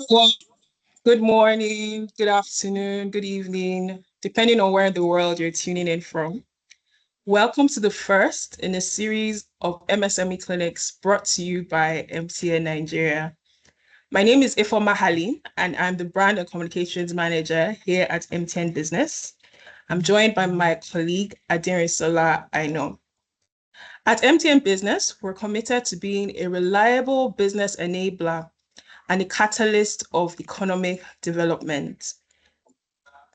Well, good morning, good afternoon, good evening, depending on where in the world you're tuning in from. Welcome to the first in a series of MSME clinics brought to you by MTN Nigeria. My name is Ifoma Halim, and I'm the Brand and Communications Manager here at MTN Business. I'm joined by my colleague, Adirisola Aino. At MTN Business, we're committed to being a reliable business enabler and a catalyst of economic development.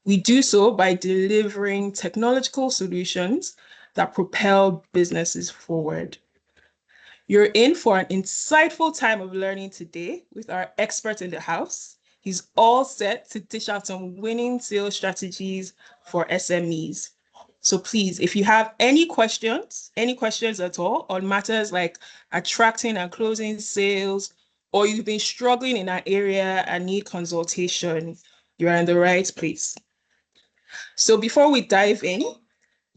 We do so by delivering technological solutions that propel businesses forward. You're in for an insightful time of learning today with our expert in the house. He's all set to dish out some winning sales strategies for SMEs. So please, if you have any questions at all on matters like attracting and closing sales, or you've been struggling in that area and need consultation, you're in the right place. So before we dive in,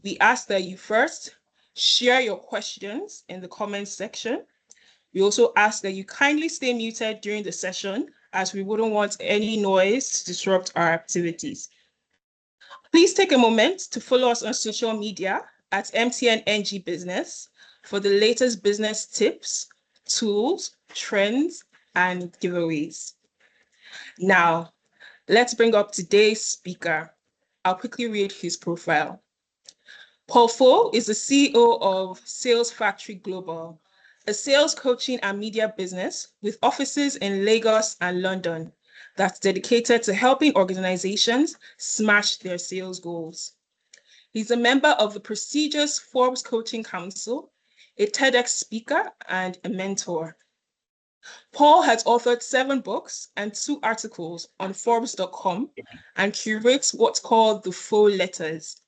we ask that you first share your questions in the comments section. We also ask that you kindly stay muted during the session as we wouldn't want any noise to disrupt our activities. Please take a moment to follow us on social media at MTN NG Business for the latest business tips, tools, trends, and giveaways. Now, let's bring up today's speaker. I'll quickly read his profile. Paul Fo is the CEO of Sales Factory Global, a sales coaching and media business with offices in Lagos and London that's dedicated to helping organizations smash their sales goals. He's a member of the prestigious Forbes Coaching Council, a TEDx speaker, and a mentor. Paul has authored 7 books and 2 articles on Forbes.com and curates what's called the Faux Letters.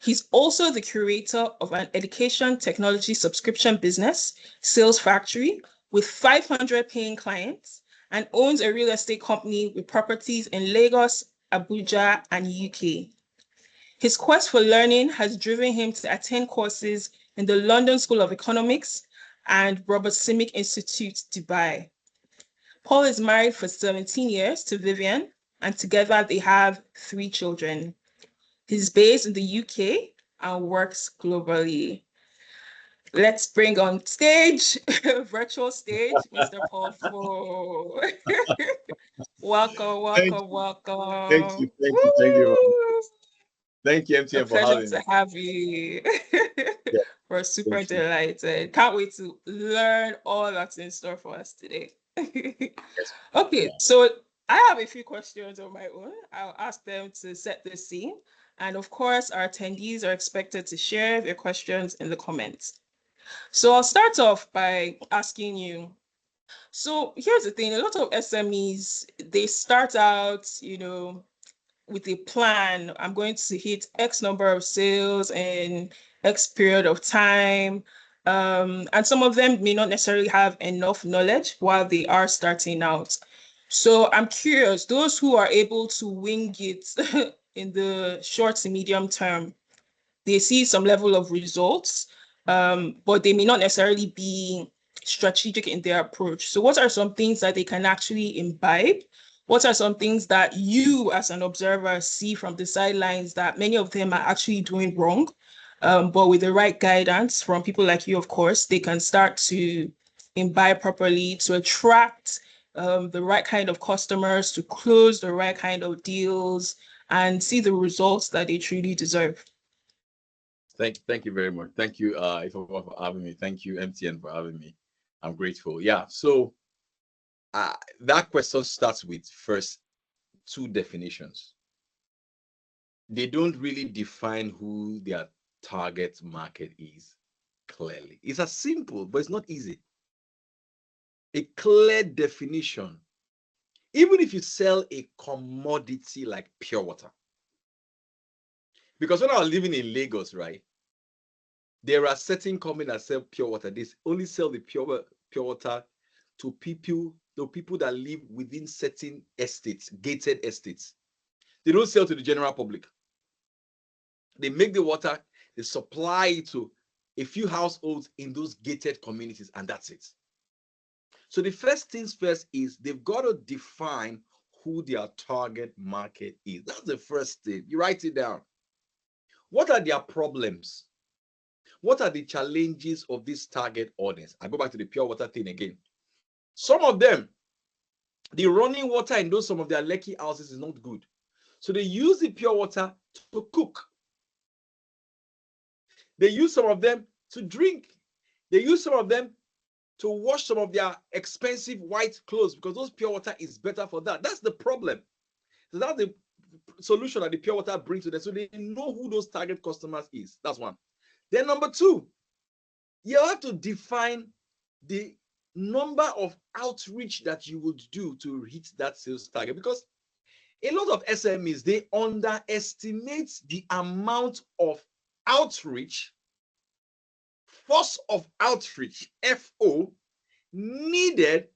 He's also the curator of an education technology subscription business, Sales Factory, with 500 paying clients, and owns a real estate company with properties in Lagos, Abuja, and UK. His quest for learning has driven him to attend courses in the London School of Economics and Robert Simic Institute, Dubai. Paul is married for 17 years to Vivian, and together they have 3 children. He's based in the UK and works globally. Let's bring on stage, virtual stage, Mr. Paul Fo. Welcome, Thank welcome, you, thank welcome. you, thank you, thank you. Woo! Thank you, A MTN, for pleasure having to me. have you. Yeah, We're super thank you. delighted. Can't wait to learn all that's in store for us today. Yes. Okay, Yeah. so I have a few questions of my own. I'll ask them to set the scene. And of course, our attendees are expected to share their questions in the comments. So I'll start off by asking you. So here's the thing, a lot of SMEs, they start out, with a plan. I'm going to hit X number of sales in X period of time. And some of them may not necessarily have enough knowledge while they are starting out. So I'm curious, those who are able to wing it in the short to medium term, they see some level of results, but they may not necessarily be strategic in their approach. So, what are some things that they can actually imbibe? What are some things that you, as an observer, see from the sidelines that many of them are actually doing wrong? But with the right guidance from people like you, of course, they can start to imbibe properly to attract the right kind of customers, to close the right kind of deals, and see the results that they truly deserve. Thank you very much. Thank you, Ifeoma, for having me. Thank you, MTN, for having me. I'm grateful. Yeah. So that question starts with first 2 definitions. They don't really define who their target market is clearly. It's as simple, but it's not easy. A clear definition. Even if you sell a commodity like pure water, because when I was living in Lagos, right, there are certain companies that sell pure water. They only sell the pure water to people that live within certain estates, gated estates. They don't sell to the general public. They make the water, they supply it to a few households in those gated communities, and that's it. So the first things first is they've got to define who their target market is. That's the first thing. You write it down. What are their problems? What are the challenges of this target audience? I go back to the pure water thing again. Some of them, the running water in those some of their leaky houses is not good. So they use the pure water to cook. They use some of them to drink. They use some of them to wash some of their expensive white clothes because those pure water is better for that. That's the problem. So that's the solution that the pure water brings to them. So they know who those target customers is. That's one. Then number two, you have to define the number of outreach that you would do to hit that sales target, because a lot of SMEs, they underestimate the amount of outreach, force of outreach, FO, needed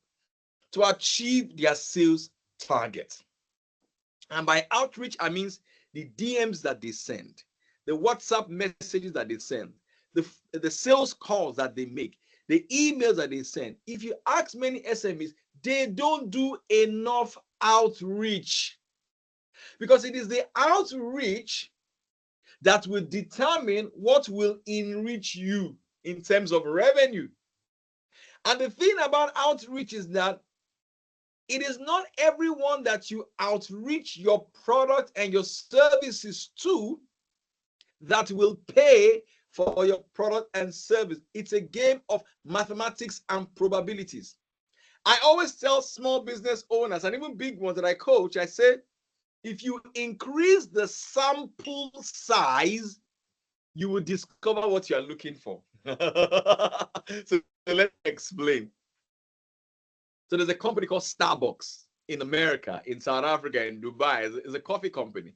to achieve their sales target. And by outreach, I mean the DMs that they send, the WhatsApp messages that they send, the sales calls that they make, the emails that they send. If you ask many SMEs, they don't do enough outreach, because it is the outreach that will determine what will enrich you in terms of revenue. And the thing about outreach is that it is not everyone that you outreach your product and your services to that will pay for your product and service. It's a game of mathematics and probabilities. I always tell small business owners and even big ones that I coach, I say, if you increase the sample size, you will discover what you are looking for. So let me explain. So there's a company called Starbucks in America, in South Africa, in Dubai. It's a coffee company.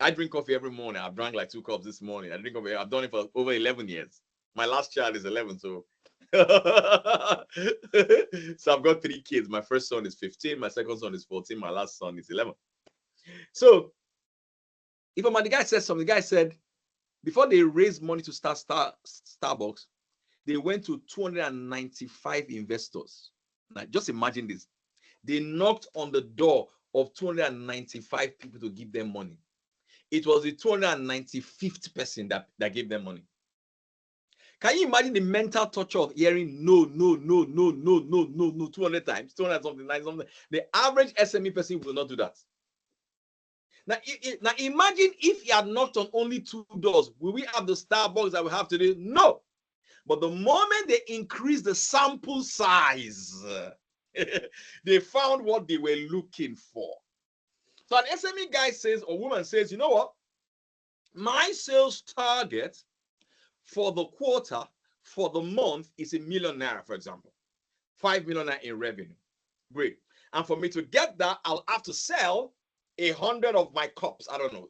I drink coffee every morning. I've drank like 2 cups this morning. I drink coffee. I've done it for over 11 years. My last child is 11, so so I've got 3 kids. My first son is 15, my second son is 14, my last son is 11. So if the guy said something, the guy said before they raised money to start Starbucks, they went to 295 investors. Now just imagine this. They knocked on the door of 295 people to give them money. It was the 295th person that gave them money. Can you imagine the mental torture of hearing no, 200 times, 200 something. The average SME person will not do that. Now imagine if he had knocked on only 2 doors. Will we have the Starbucks that we have today? No. But the moment they increased the sample size, they found what they were looking for. So an SME guy says, or woman says, you know what? My sales target for the quarter, for the month is ₦1 million, for example. 5 million in revenue. Great. And for me to get that, I'll have to sell 100 of my cups. I don't know,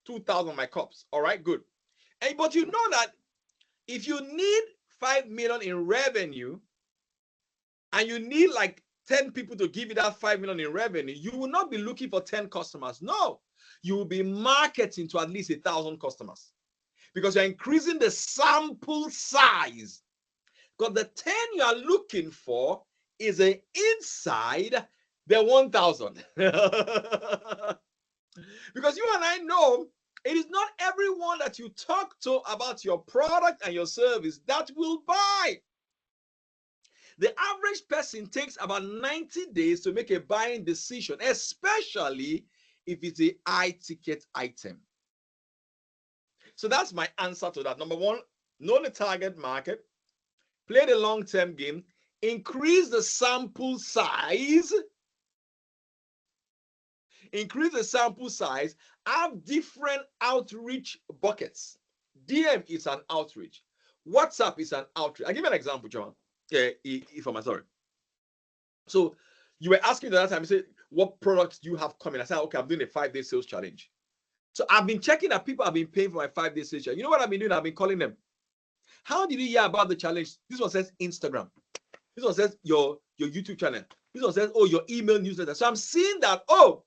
2,000 of my cups. All right, good. But you know that if you need 5 million in revenue and you need like 10 people to give you that 5 million in revenue, you will not be looking for 10 customers. No, you will be marketing to at least 1,000 customers because you're increasing the sample size. Because the 10 you are looking for is inside the 1,000. Because you and I know it is not everyone that you talk to about your product and your service that will buy. The average person takes about 90 days to make a buying decision, especially if it's a high-ticket item. So that's my answer to that. Number one, know the target market, play the long-term game, increase the sample size, have different outreach buckets. DM is an outreach. WhatsApp is an outreach. I'll give you an example, John. If I'm sorry. So you were asking the other time, you said, what products do you have coming? I said, okay, I'm doing a 5-day sales challenge. So I've been checking that people have been paying for my 5-day sales challenge. You know what I've been doing? I've been calling them. How did you hear about the challenge? This one says Instagram. This one says your YouTube channel. This one says, oh, your email newsletter. So I'm seeing that, oh,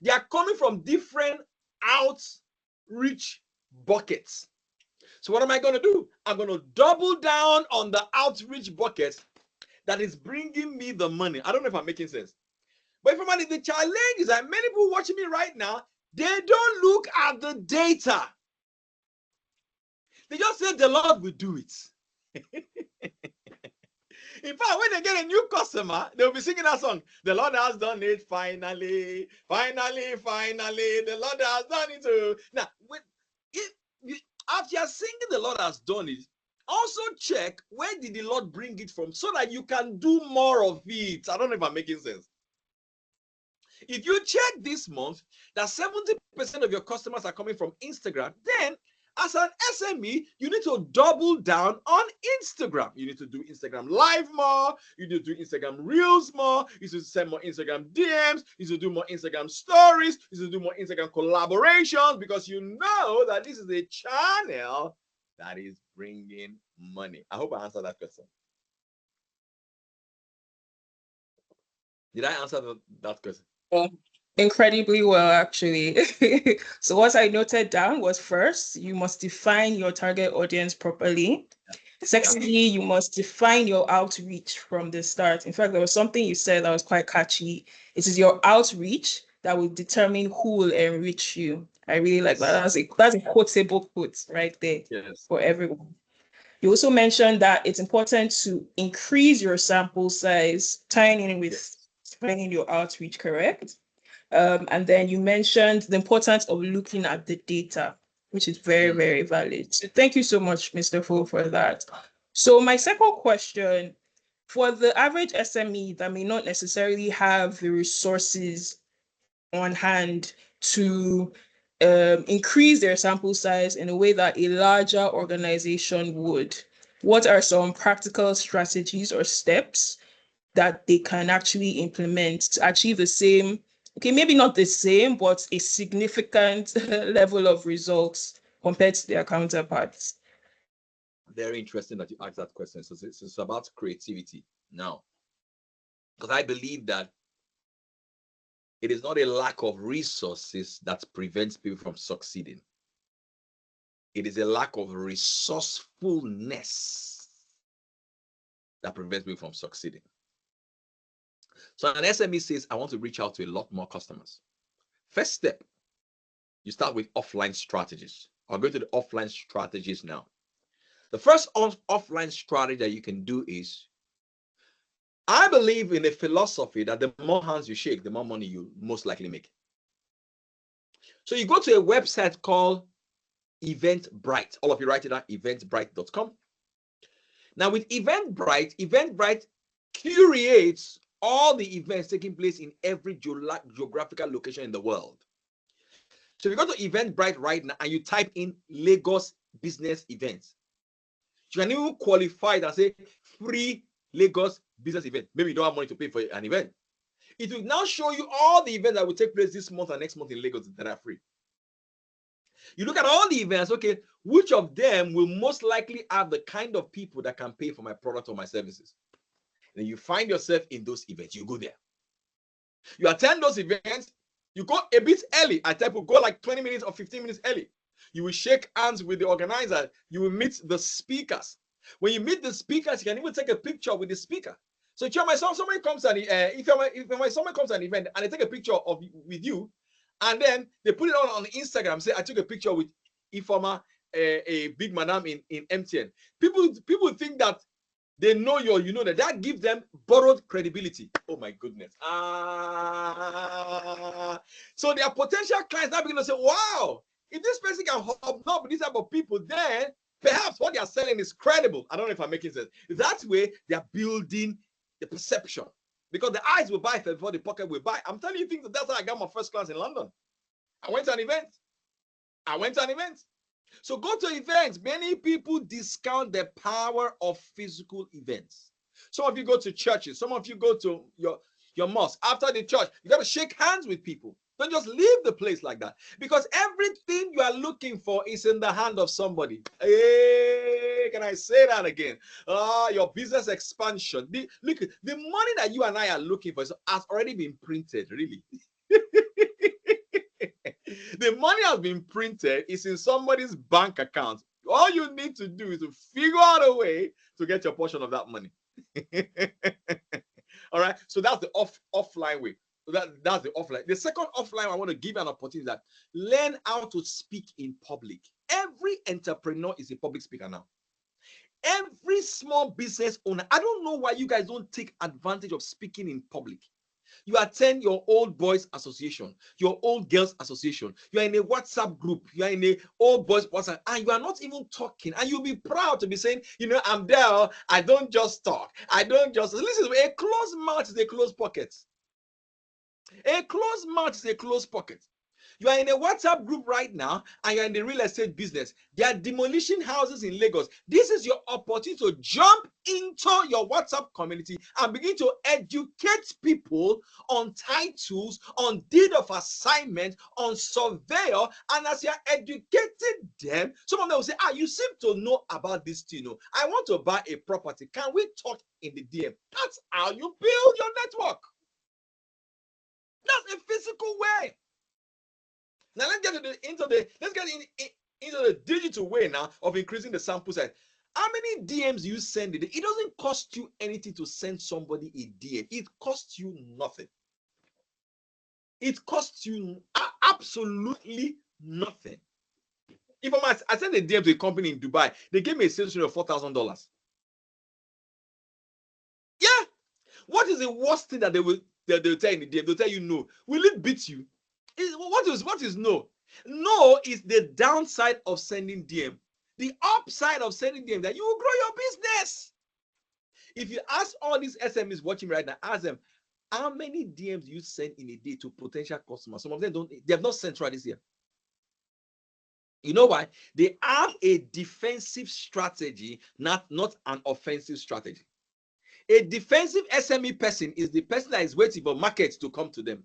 they are coming from different outreach buckets. So what am I going to do? I'm going to double down on the outreach buckets that is bringing me the money. I don't know if I'm making sense. But if the challenge is that many people watching me right now, they don't look at the data. They just say the Lord will do it. In fact, when they get a new customer, they'll be singing that song. The Lord has done it finally, finally, finally. The Lord has done it. Too. Now, after you're singing the Lord has done it, also check where did the Lord bring it from so that you can do more of it. I don't know if I'm making sense. If you check this month that 70% of your customers are coming from Instagram, then as an SME, you need to double down on Instagram. You need to do Instagram Live more. You need to do Instagram Reels more. You need to send more Instagram DMs. You need to do more Instagram stories. You need to do more Instagram collaborations because you know that this is a channel that is bringing money. I hope I answered that question. Did I answer that question? Incredibly well, actually. So what I noted down was, first, you must define your target audience properly. Secondly, you must define your outreach from the start. In fact, there was something you said that was quite catchy. It is your outreach that will determine who will enrich you. I really like that. That's a quotable quote right there for everyone. You also mentioned that it's important to increase your sample size, tying in with finding your outreach, correct? And then you mentioned the importance of looking at the data, which is very, very valid. So thank you so much, Mr. Fo, for that. So my second question, for the average SME that may not necessarily have the resources on hand to increase their sample size in a way that a larger organization would, what are some practical strategies or steps that they can actually implement to achieve the same, okay, maybe not the same, but a significant level of results compared to their counterparts? Very interesting that you asked that question. So it's about creativity now, because I believe that it is not a lack of resources that prevents people from succeeding. It is a lack of resourcefulness that prevents people from succeeding. So an SME says, I want to reach out to a lot more customers. First step, you start with offline strategies. I'll go to the offline strategies now. The first offline strategy that you can do is, I believe in a philosophy that the more hands you shake, the more money you most likely make. So you go to a website called Eventbrite. All of you write it down, eventbrite.com. Now with Eventbrite curates all the events taking place in every geographical location in the world. So if you go to Eventbrite right now and you type in Lagos business events, you can even qualify it and say free Lagos business event. Maybe you don't have money to pay for an event. It will now show you all the events that will take place this month and next month in Lagos that are free. You look at all the events, okay, which of them will most likely have the kind of people that can pay for my product or my services? And you find yourself in those events, you go there. You attend those events, you go a bit early. I tell people, go like 20 minutes or 15 minutes early. You will shake hands with the organizer. You will meet the speakers. When you meet the speakers, you can even take a picture with the speaker. So somebody comes and if someone comes to an event and they take a picture with you, and then they put it on Instagram, say, I took a picture with Ifoma, a big madam in MTN. People think that they know you know that gives them borrowed credibility. Oh my goodness. So their potential clients now begin to say, wow, if this person can hobnob with this type of people, then perhaps what they are selling is credible. I don't know if I'm making sense. That way, they are building the perception. Because the eyes will buy before the pocket will buy. I'm telling you things. That's how I got my first class in London. I went to an event. So go to events. Many people discount the power of physical events. Some of you go to churches. Some of you go to your mosque. After the church, you got to shake hands with people. Don't just leave the place like that. Because everything you are looking for is in the hand of somebody. Hey, can I say that again? Your business expansion. The money that you and I are looking for has already been printed, really. The money has been printed. It's in somebody's bank account. All you need to do is to figure out a way to get your portion of that money. All right. So that's the offline way. That's the offline. The second offline I want to give you an opportunity that learn how to speak in public. Every entrepreneur is a public speaker now. Every small business owner. I don't know why you guys don't take advantage of speaking in public. You attend your old boys association, your old girls association, you are in a WhatsApp group, you are in a old boys WhatsApp, and you are not even talking, and you'll be proud to be saying, I'm there. I don't just talk. I don't just listen. A closed mouth is a closed pocket. A closed mouth is a closed pocket. You are in a WhatsApp group right now and you're in the real estate business. They are demolishing houses in Lagos. This is your opportunity to jump into your WhatsApp community and begin to educate people on titles, on deed of assignment, on surveyor. And as you're educating them, some of them will say, you seem to know about this thing. I want to buy a property. Can we talk in the DM? That's how you build your network. That's a physical way. Now let's get into the digital way now of increasing the sample size. How many DMs you send it? It doesn't cost you anything to send somebody a DM. It costs you nothing. It costs you absolutely nothing. If I send a DM to a company in Dubai, they gave me a sales rate of $4,000. Yeah. What is the worst thing that they'll tell you in the DM? They'll tell you no. Will it beat you? What is no? No is the downside of sending DM. The upside of sending DM that you will grow your business. If you ask all these SMEs watching right now, ask them, how many DMs do you send in a day to potential customers? Some of them they have not sent right this year. You know why? They have a defensive strategy, not an offensive strategy. A defensive SME person is the person that is waiting for markets to come to them.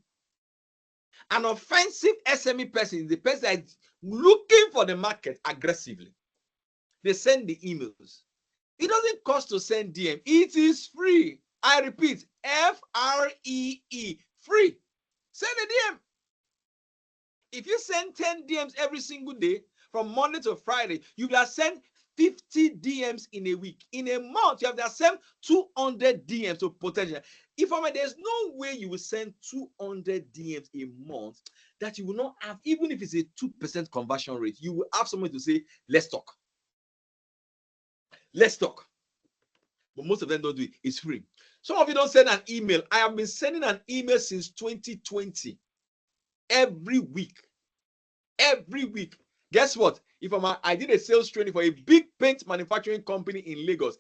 An offensive SME person is the person that is looking for the market aggressively. They send the emails. It doesn't cost to send DM. It is free. I repeat, FREE, free. Send a DM. If you send 10 DMs every single day, from Monday to Friday, you will send 50 DMs in a week. In a month, you have to send 200 DMs to potential. There's no way you will send 200 DMs a month that you will not have, even if it's a 2% conversion rate, you will have someone to say, let's talk. Let's talk. But most of them don't do it. It's free. Some of you don't send an email. I have been sending an email since 2020. Every week. Every week. Guess what? I did a sales training for a big paint manufacturing company in Lagos.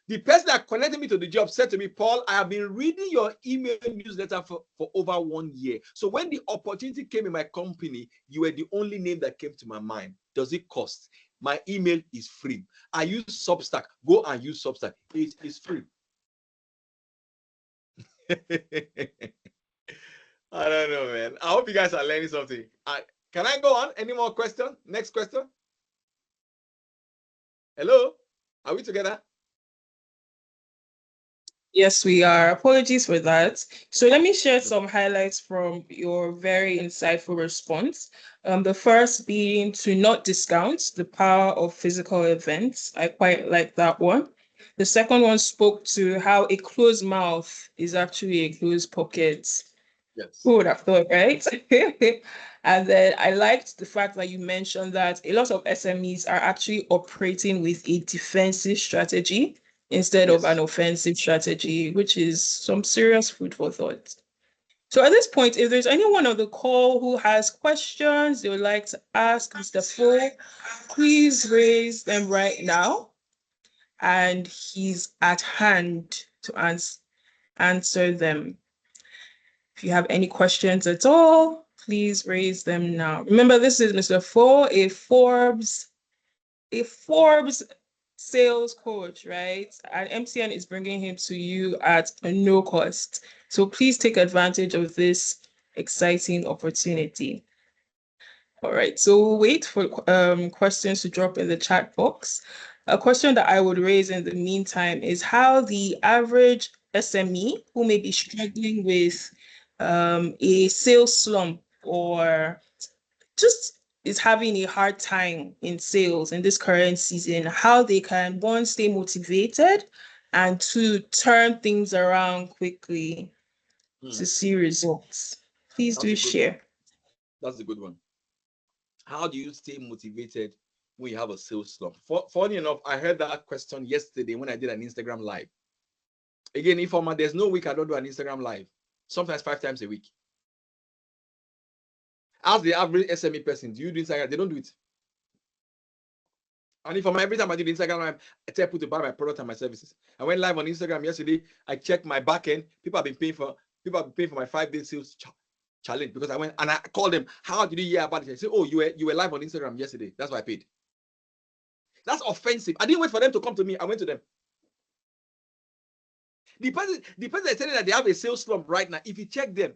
The person that connected me to the job said to me, Paul, I have been reading your email newsletter for over 1 year. So when the opportunity came in my company, you were the only name that came to my mind. Does it cost? My email is free. I use Substack. Go and use Substack. It is free. I don't know, man. I hope you guys are learning something. Can I go on? Any more questions? Next question. Hello? Are we together? Yes, we are. Apologies for that. So let me share some highlights from your very insightful response. The first being to not discount the power of physical events. I quite like that one. The second one spoke to how a closed mouth is actually a closed pocket. Yes. Who would have thought, right? And then I liked the fact that you mentioned that a lot of SMEs are actually operating with a defensive strategy instead of an offensive strategy, which is some serious food for thought. So at this point, if there's anyone on the call who has questions they would like to ask Mr. Fo, please raise them right now. And he's at hand to answer them. If you have any questions at all, please raise them now. Remember, this is Mr. Fo, a Forbes sales coach, right? And MTN is bringing him to you at a no cost. So please take advantage of this exciting opportunity. All right, so we'll wait for questions to drop in the chat box. A question that I would raise in the meantime is how the average SME who may be struggling with a sales slump or just is having a hard time in sales in this current season, how they can, one, stay motivated and to turn things around quickly to see results? Please do share. That's a good one. How do you stay motivated when you have a sales slump? Funny enough, I heard that question yesterday when I did an Instagram live. Again, Informa, there's no week I don't do an Instagram live. Sometimes 5 times a week. As the average SME person, do you do Instagram? They don't do it. And Informa, every time I do the Instagram live, I tell people to buy my product and my services. I went live on Instagram yesterday. I checked my back end. People have been paying for my 5-day sales challenge because I went and I called them. How did you hear about it? They said, oh, you were live on Instagram yesterday. That's why I paid. That's offensive. I didn't wait for them to come to me. I went to them. The person is telling that they have a sales slump right now. If you check them,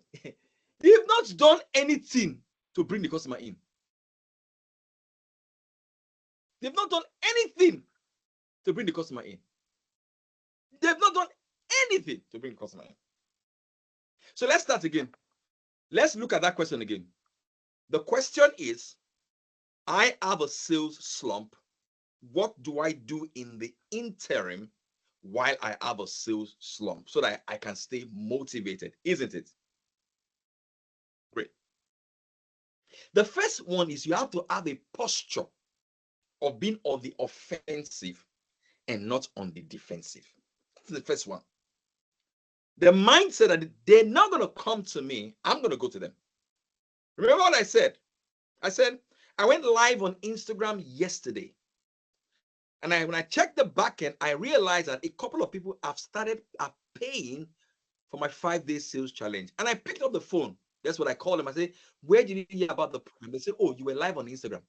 they've not done anything to bring the customer in. They've not done anything to bring the customer in. They've not done anything to bring the customer in. So let's start again. Let's look at that question again. The question is, I have a sales slump. What do I do in the interim while I have a sales slump so that I can stay motivated? Isn't it? Great. The first one is you have to have a posture of being on the offensive and not on the defensive. That's the first one. The mindset that they're not going to come to me, I'm going to go to them. Remember what I said? I said, I went live on Instagram yesterday. And when I checked the back end, I realized that a couple of people are paying for my 5-day sales challenge. And I picked up the phone. That's what I called them. I said, where did you hear about the program? They said, oh, you were live on Instagram.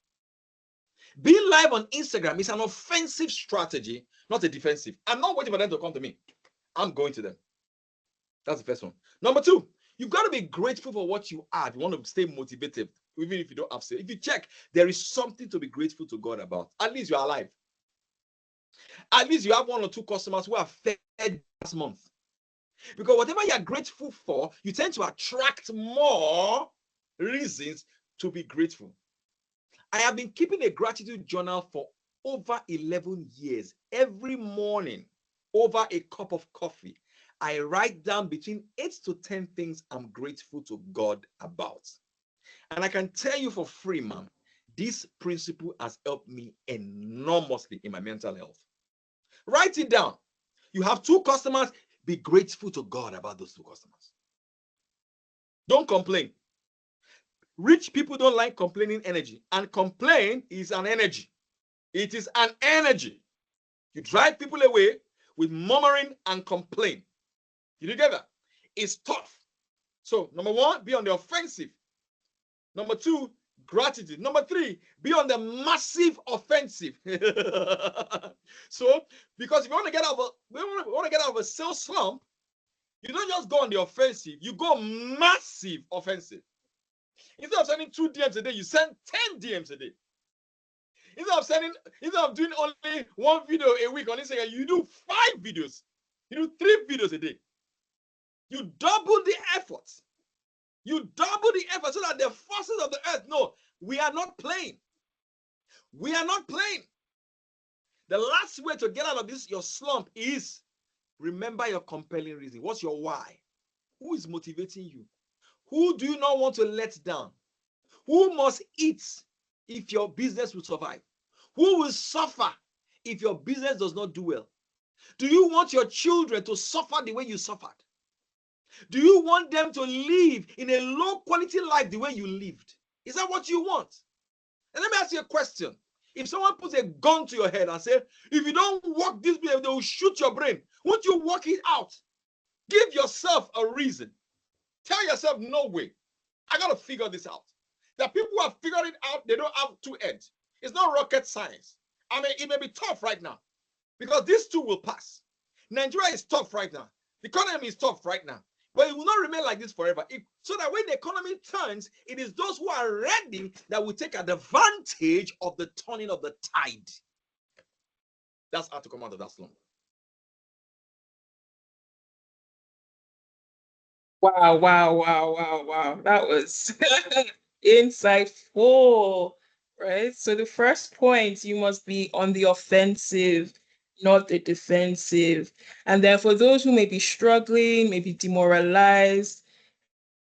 Being live on Instagram is an offensive strategy, not a defensive. I'm not waiting for them to come to me. I'm going to them. That's the first one. Number two, you've got to be grateful for what you have. You want to stay motivated, even if you don't have sales. If you check, there is something to be grateful to God about. At least you're alive. At least you have 1 or 2 customers who have fed last month. Because whatever you're grateful for, you tend to attract more reasons to be grateful. I have been keeping a gratitude journal for over 11 years. Every morning, over a cup of coffee, I write down between 8 to 10 things I'm grateful to God about. And I can tell you for free, man, this principle has helped me enormously in my mental health. Write it down. You have 2 customers, be grateful to God about those 2 customers. Don't complain. Rich people don't like complaining energy, and complain is an energy. It is an energy. You drive people away with murmuring and complain. You get that? It's tough. So, number 1, be on the offensive. Number 2, gratitude. Number 3, be on the massive offensive. So, because if you want to get out of a sales slump, you don't just go on the offensive, you go massive offensive. Instead of sending 2 DMs a day, you send 10 DMs a day. Instead of doing only 1 video a week on Instagram, you do 5 videos. You do 3 videos a day. You double the effort. You double the effort so that the forces of the earth know we are not playing. We are not playing. The last way to get out of this, your slump, is remember your compelling reason. What's your why? Who is motivating you? Who do you not want to let down? Who must eat if your business will survive? Who will suffer if your business does not do well? Do you want your children to suffer the way you suffered? Do you want them to live in a low quality life the way you lived? Is that what you want? And let me ask you a question. If someone puts a gun to your head and says, if you don't work this way, they will shoot your brain, won't you work it out? Give yourself a reason. Tell yourself, no way. I got to figure this out. The people who have figured it out, they don't have 2 ends. It's not rocket science. I mean, it may be tough right now because this too will pass. Nigeria is tough right now. The economy is tough right now. But it will not remain like this forever. So that when the economy turns, it is those who are ready that will take advantage of the turning of the tide. That's how to come out of that slump. Wow. That was insightful, right? So the first point, you must be on the offensive. not the defensive. And then for those who may be struggling, maybe demoralized,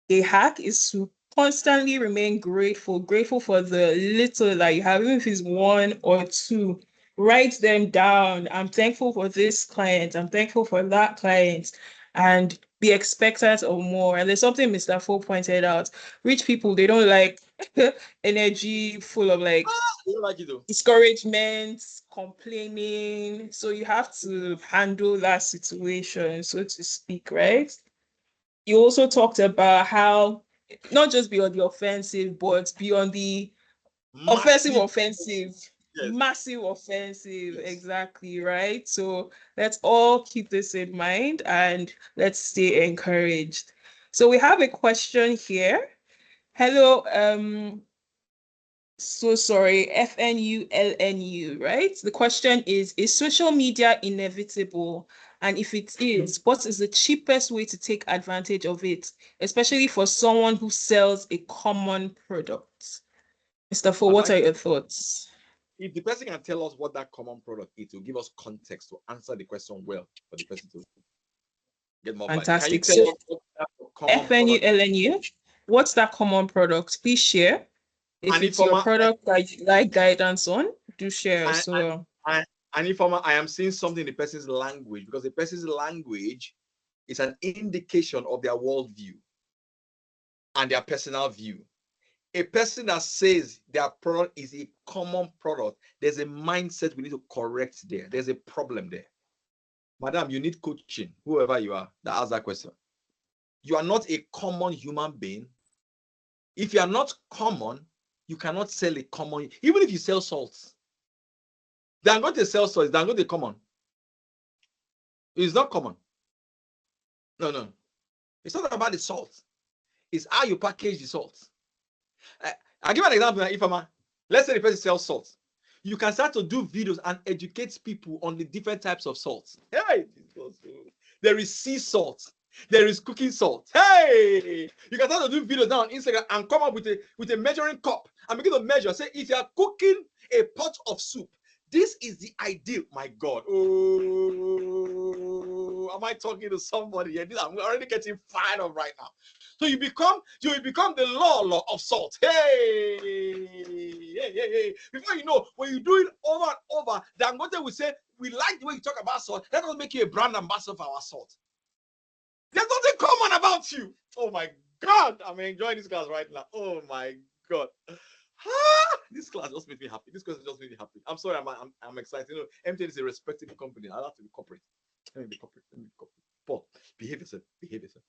a hack is to constantly remain grateful, grateful for the little that you have, even if it's one or two. Write them down. I'm thankful for this client. I'm thankful for that client. And be expectant of more. And there's something Mr. Fo pointed out. Rich people, they don't like energy full of like You don't like it though. discouragement, complaining. So you have to handle that situation, so to speak, right? You also talked about how not just be on the offensive, but be on the offensive, Massive. Yes. massive offensive. Yes. Exactly, right? So let's all keep this in mind and let's stay encouraged. So we have a question here. Hello, so sorry, FNULNU, right? The question is social media inevitable? And if it is, what is the cheapest way to take advantage of it, especially for someone who sells a common product? Mr. Fo, what Advice. are your thoughts? If the person can tell us what that common product is, to give us context to answer the question well for the person to get more value. Can you Fantastic. tell So us what that common product is? FNULNU, what's that common product? Please share. If And it's your informer, product that you like guidance on, do share. I, So and informer, I am seeing something in the person's language, because the person's language is an indication of their worldview and their personal view. A person that says their product is a common product, there's a mindset we need to correct there. There's a problem there. Madam, you need coaching, whoever you are that asks that question. You are not a common human being. If you are not common, you cannot sell a common, even if you sell salt. They are going to sell salt, they are going to common. It's not common. No, no. It's not about the salt. It's how you package the salt. I'll give an example. If let's say the person sells salt, you can start to do videos and educate people on the different types of salt. Hey, there is sea salt, there is cooking salt. Hey, you can start to do videos now on Instagram and come up with a measuring cup and begin to measure. Say, if you are cooking a pot of soup, this is the ideal. My God. Oh, am I talking to somebody here? I'm already getting fired up right now. So you become the law of salt. Hey, hey, hey, hey. Before you know, when you do it over and over, Dangote will say, we like the way you talk about salt. Let us make you a brand ambassador for our salt. There's nothing common about you. Oh my God, I'm enjoying this class right now. Oh my God. This class just made me happy. This class just made me happy. I'm sorry, I'm excited. You know, MTN is a respectable company. I have to be corporate. Let me be corporate. Let me be corporate. Paul, behave yourself. Behave yourself.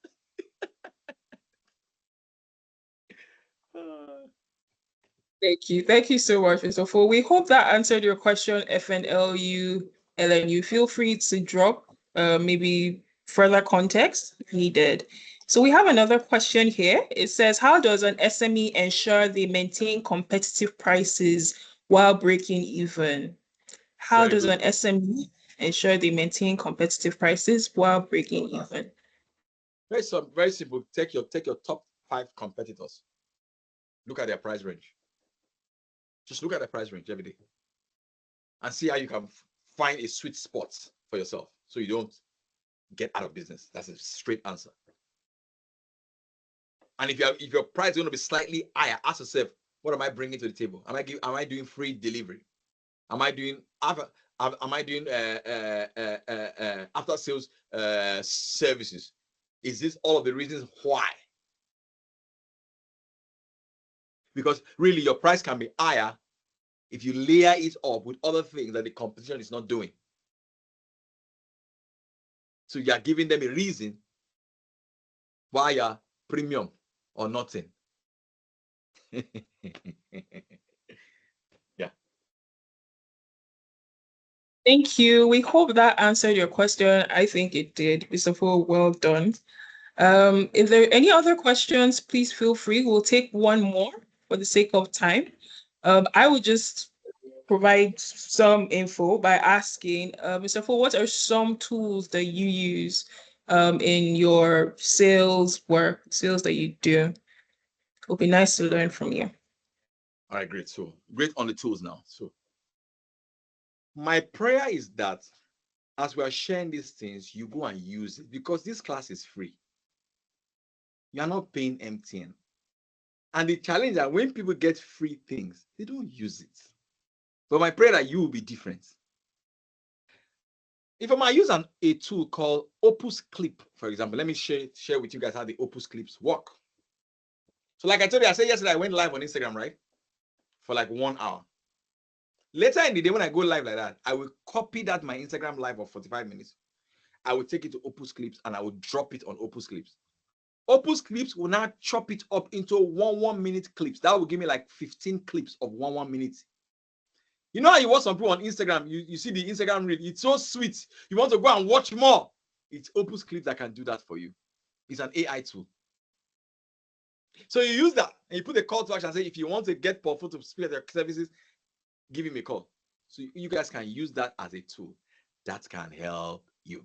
thank you. Thank you so much, Mr. Fo. We hope that answered your question, FNLU, LNU. Feel free to drop maybe further context if needed. So we have another question here. It says, how does an SME ensure they maintain competitive prices while breaking even? How Very does good. an SME ensure they maintain competitive prices while breaking even? Very simple. Take your top 5 competitors. Look at their price range. Just look at the price range every day and see how you can find a sweet spot for yourself so you don't get out of business. That's a straight answer. And if your price is going to be slightly higher, ask yourself, what am I bringing to the table? Am I doing free delivery? Am I doing after sales services? Is this all of the reasons why? Because really, your price can be higher if you layer it up with other things that the competition is not doing. So you are giving them a reason why you're premium or nothing. Yeah. Thank you. We hope that answered your question. I think it did. Mr. Fo, well done. If there are any other questions, please feel free. We'll take one more for the sake of time. I would just provide some info by asking, Mr. Fo, what are some tools that you use in your sales work, sales that you do? It'll be nice to learn from you. All right, great. So great on the tools now. So my prayer is that as we are sharing these things, you go and use it because this class is free. You are not paying MTN. And the challenge that when people get free things, they don't use it. But my prayer that you will be different. If I might use a tool called Opus Clip, for example, let me share with you guys how the Opus Clips work. So like I told you, I said yesterday, I went live on Instagram, right? For like 1 hour. Later in the day, when I go live like that, I will copy that my Instagram live of 45 minutes. I will take it to Opus Clips and I will drop it on Opus Clips. Opus Clips will now chop it up into 1 minute clips. That will give me like 15 clips of 1 minute. You know how you watch some people on Instagram, you see the Instagram reel, it's so sweet. You want to go and watch more. It's Opus Clips that can do that for you. It's an AI tool. So you use that and you put a call to action and say, if you want to get Paul to speak at your services, give him a call. So you guys can use that as a tool that can help you.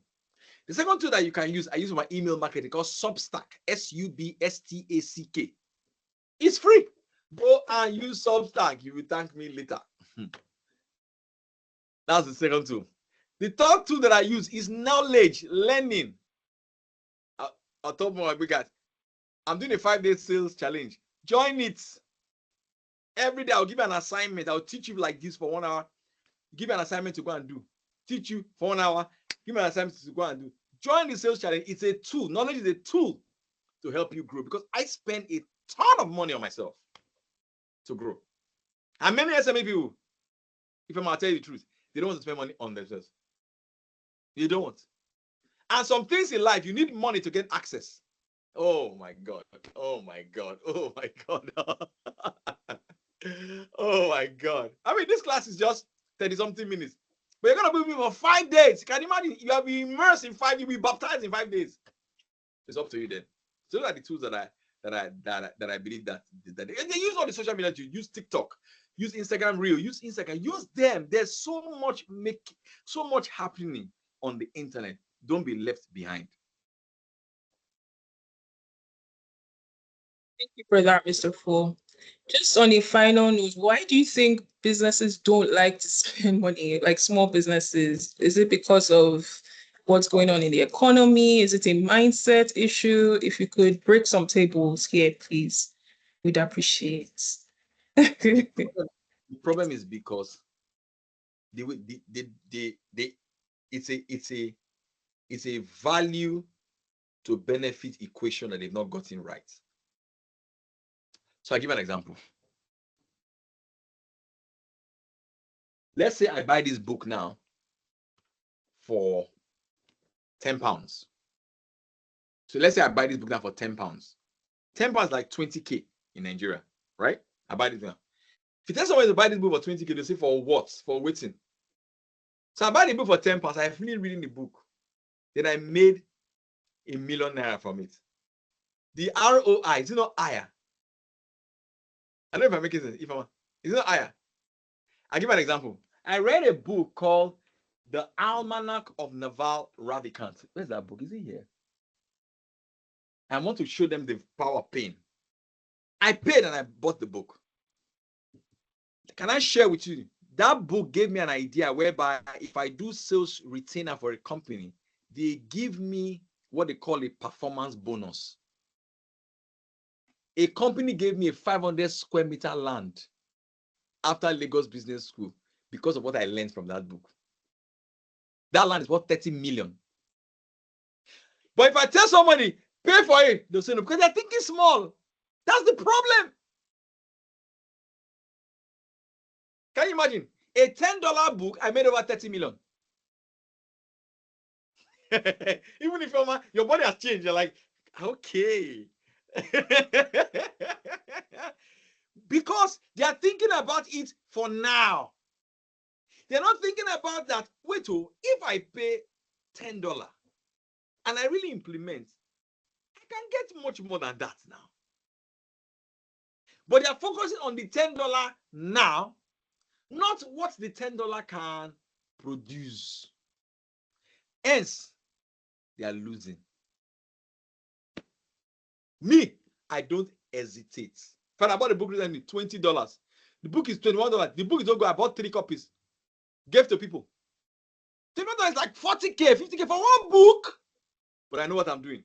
The second tool that you can use, I use for my email marketing called Substack, Substack. It's free. Go and use Substack. You will thank me later. That's the second tool. The third tool that I use is knowledge learning. I'll talk more about that. I'm doing a 5-day sales challenge. Join it. Every day I'll give you an assignment. I'll teach you like this for 1 hour. Give you an assignment to go and do. Teach you for 1 hour. Give me an assignment to go and do. Join the sales challenge. It's a tool. Knowledge is a tool to help you grow because I spend a ton of money on myself to grow. And many SME people, if I'm going to tell you the truth, they don't want to spend money on themselves. They don't. And some things in life, you need money to get access. Oh my God. Oh my God. Oh my God. Oh my God. I mean, this class is just 30-something minutes. But you're going to be with me for 5 days. Can you imagine? You have been immersed in 5, you'll be baptized in 5 days. It's up to you then. So those are the tools that I believe that they use all the social media to use TikTok, use Instagram Reel, use Instagram, use them. There's so much happening on the internet. Don't be left behind. Thank you for that, Mr. Fu. Just on a final note, why do you think businesses don't like to spend money, like small businesses? Is it because of what's going on in the economy? Is it a mindset issue? If you could break some tables here, please, we'd appreciate. The problem is because it's a value to benefit equation that they've not gotten right. So I'll give you an example. Let's say I buy this book now for £10. So let's say I buy this book now for £10. £10 like 20K in Nigeria, right? I buy this now. If you tell someone to buy this book for 20K, they say for what? For waiting. So I buy the book for £10. I finish reading the book. Then I made £1 million from it. The ROI is not higher. I don't know if I'm making sense. It's not higher. I'll give you an example. I read a book called The Almanac of Naval Ravikant. Where's that book? Is it here? I want to show them the power of pain. I paid and I bought the book. Can I share with you? That book gave me an idea whereby if I do sales retainer for a company, they give me what they call a performance bonus. A company gave me a 500 square meter land after Lagos Business School because of what I learned from that book. That land is worth 30 million. But if I tell somebody, pay for it, they'll say no, because they're thinking small. That's the problem. Can you imagine? A $10 book, I made over 30 million. Even if your body has changed, you're like, okay. Because they are thinking about it for now. They're not thinking about that. Wait, if I pay $10 and I really implement, I can get much more than that now. But they're focusing on the $10 now, not what the $10 can produce. Hence, they are losing. Me, I don't hesitate. If I bought the book recently, $20. The book is $21. The book is not good. I bought 3 copies. Gave to people. Tomato is like 40K, 50K for one book. But I know what I'm doing.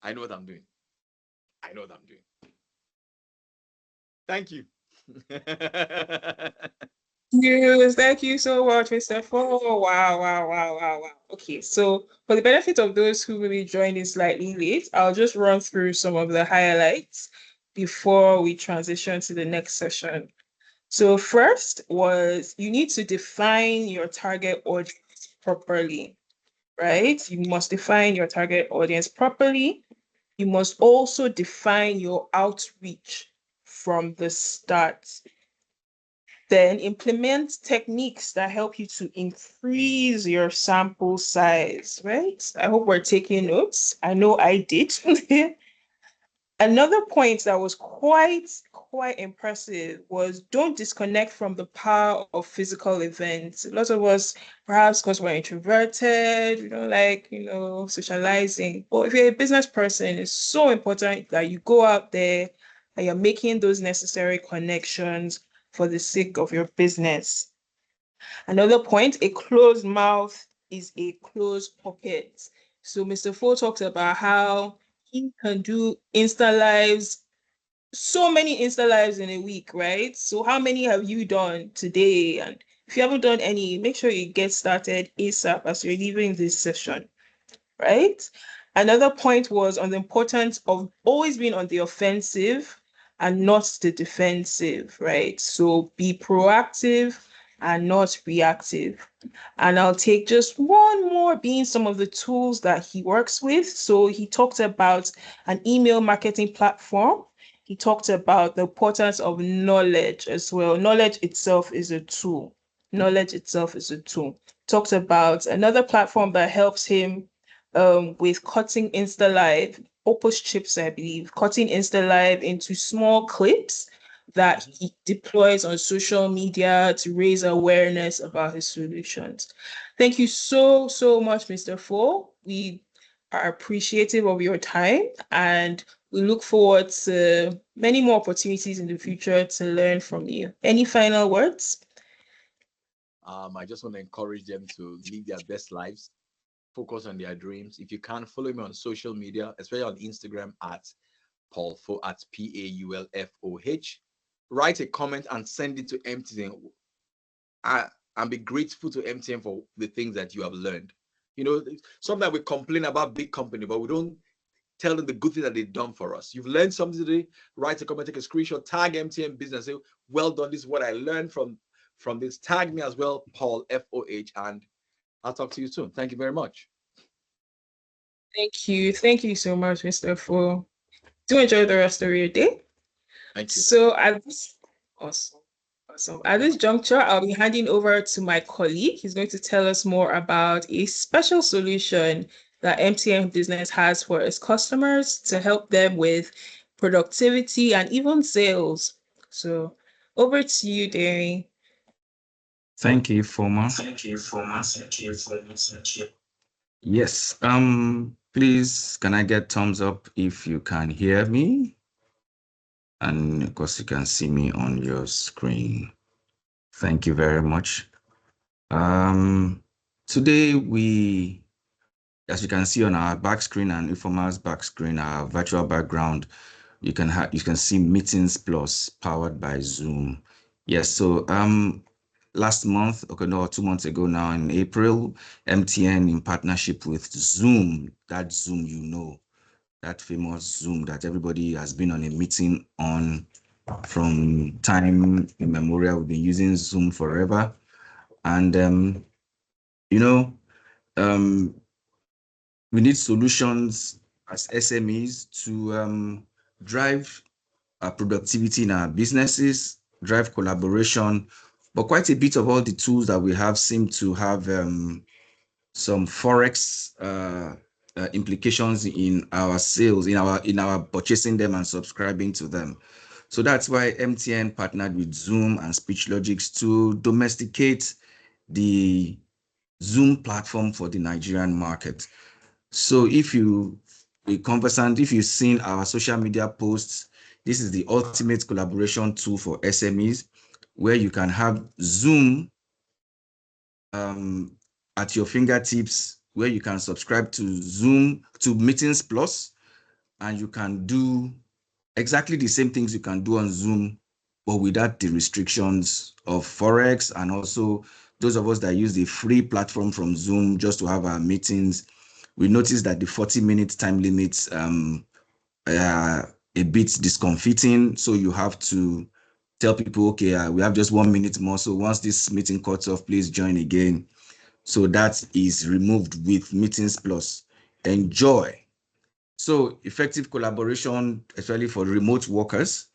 I know what I'm doing. I know what I'm doing. Thank you. Yes, thank you so much, Mr. Fo. Wow, wow, wow, wow, wow. Okay, so for the benefit of those who will be joining slightly late, I'll just run through some of the highlights before we transition to the next session. So first was you need to define your target audience properly, right? You must define your target audience properly. You must also define your outreach from the start. Then implement techniques that help you to increase your sample size, right? I hope we're taking notes. I know I did. Another point that was quite impressive was don't disconnect from the power of physical events. A lot of us, perhaps because we're introverted, we don't like, socializing. But if you're a business person, it's so important that you go out there and you're making those necessary connections for the sake of your business. Another point, a closed mouth is a closed pocket. So Mr. Fo talks about how he can do Insta lives, so many Insta lives in a week, right? So how many have you done today? And if you haven't done any, make sure you get started ASAP as you're leaving this session, right? Another point was on the importance of always being on the offensive and not the defensive, right? So be proactive and not reactive. And I'll take just one more being some of the tools that he works with. So he talked about an email marketing platform. He talked about the importance of knowledge as well. Knowledge itself is a tool. Knowledge itself is a tool. Talked about another platform that helps him with cutting Insta Live, Opus Chips, I believe, cutting Insta Live into small clips that he deploys on social media to raise awareness about his solutions. Thank you so much, Mr. Fo. We are appreciative of your time and we look forward to many more opportunities in the future to learn from you. Any final words? I just want to encourage them to live their best lives, focus on their dreams. If you can, follow me on social media, especially on Instagram at Paulfo at PAULFOH. Write a comment and send it to MTN. And be grateful to MTN for the things that you have learned. Sometimes we complain about big company, but we don't tell them the good thing that they've done for us. You've learned something today, write a comment, take a screenshot, tag MTN Business, say, well done, this is what I learned from this. Tag me as well, Paul FOH, and I'll talk to you soon. Thank you very much. Thank you. Thank you so much, Mr. Fo. Do enjoy the rest of your day. Thank you. So at this, awesome, awesome. At this juncture, I'll be handing over to my colleague. He's going to tell us more about a special solution that MTN Business has for its customers to help them with productivity and even sales. So over to you, Derry. Thank you, Former. Yes. Please, can I get thumbs up if you can hear me? And of course, you can see me on your screen. Thank you very much. Today as you can see on our back screen and Informal's back screen, our virtual background, you can see Meetings Plus powered by Zoom. Yes. So last month, 2 months ago now in April, MTN in partnership with Zoom, that Zoom, that famous Zoom that everybody has been on a meeting on from time immemorial. We've been using Zoom forever. And, we need solutions as SMEs to drive productivity in our businesses, drive collaboration. But quite a bit of all the tools that we have seem to have some forex implications in our sales, in our purchasing them and subscribing to them. So that's why MTN partnered with Zoom and SpeechLogix to domesticate the Zoom platform for the Nigerian market. So if you've seen our social media posts, this is the ultimate collaboration tool for SMEs, where you can have Zoom as at your fingertips where you can subscribe to Zoom, to Meetings Plus, and you can do exactly the same things you can do on Zoom, but without the restrictions of Forex. And also those of us that use the free platform from Zoom just to have our meetings, we noticed that the 40-minute time limits a bit discomforting. So you have to tell people, okay, we have just 1 minute more. So once this meeting cuts off, please join again. So that is removed with Meetings Plus. Enjoy. So effective collaboration, especially for remote workers.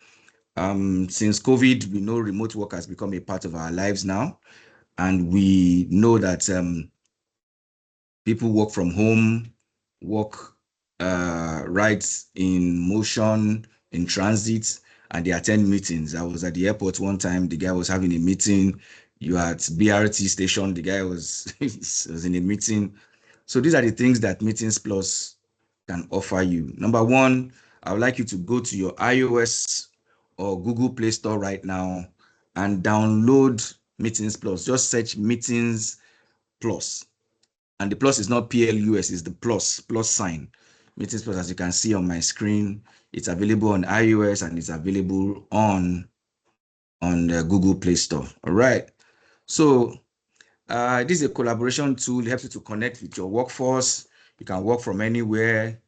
Since COVID, we know remote work has become a part of our lives now. And we know that people work from home, work right in motion, in transit, and they attend meetings. I was at the airport one time, the guy was having a meeting. You at BRT station, the guy was, was in a meeting. So these are the things that Meetings Plus can offer you. Number one, I would like you to go to your iOS or Google Play Store right now and download Meetings Plus. Just search Meetings Plus. And the plus is not PLUS, it's the plus sign. Meetings Plus, as you can see on my screen, it's available on iOS and it's available on the Google Play Store. All right. So this is a collaboration tool. It helps you to connect with your workforce. You can work from anywhere.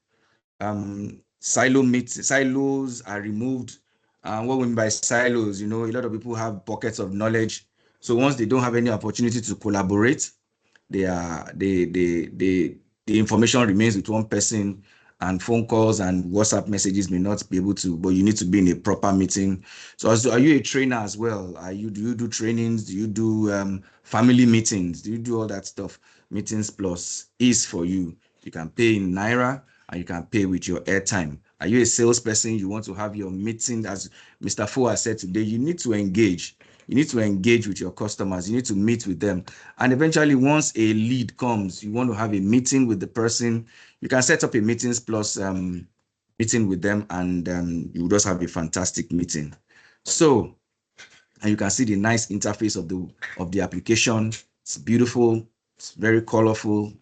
Silos are removed. What we mean by silos, a lot of people have buckets of knowledge. So once they don't have any opportunity to collaborate, the information remains with one person, and phone calls and WhatsApp messages may not be able to, but you need to be in a proper meeting. So are you a trainer as well? Do you do trainings? Do you do family meetings? Do you do all that stuff? Meetings Plus is for you. You can pay in Naira and you can pay with your airtime. Are you a salesperson? You want to have your meeting, as Mr. Foa said today, you need to engage. You need to engage with your customers. You need to meet with them. And eventually, once a lead comes, you want to have a meeting with the person. You can set up a Meetings Plus meeting with them, and you will just have a fantastic meeting. So, and you can see the nice interface of the application. It's beautiful. It's very colorful.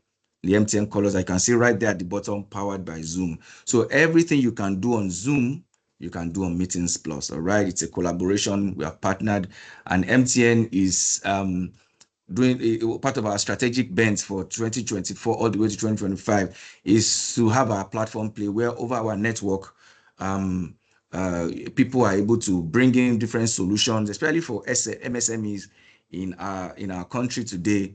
The MTN colors, I can see right there at the bottom, powered by Zoom. So everything you can do on Zoom, you can do on Meetings Plus. All right. It's a collaboration. We are partnered, and MTN is doing part of our strategic bent for 2024 all the way to 2025 is to have our platform play where over our network, people are able to bring in different solutions, especially for MSMEs in our country today,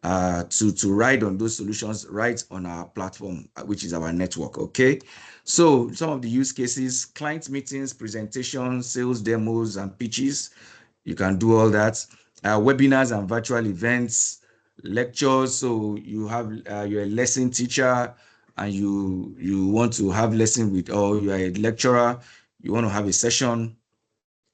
to ride on those solutions right on our platform, which is our network. Okay, so some of the use cases: client meetings, presentations, sales demos, and pitches. You can do all that. Webinars and virtual events, lectures. So you have you're a lesson teacher and you want to have lesson with, or you are a lecturer, you want to have a session,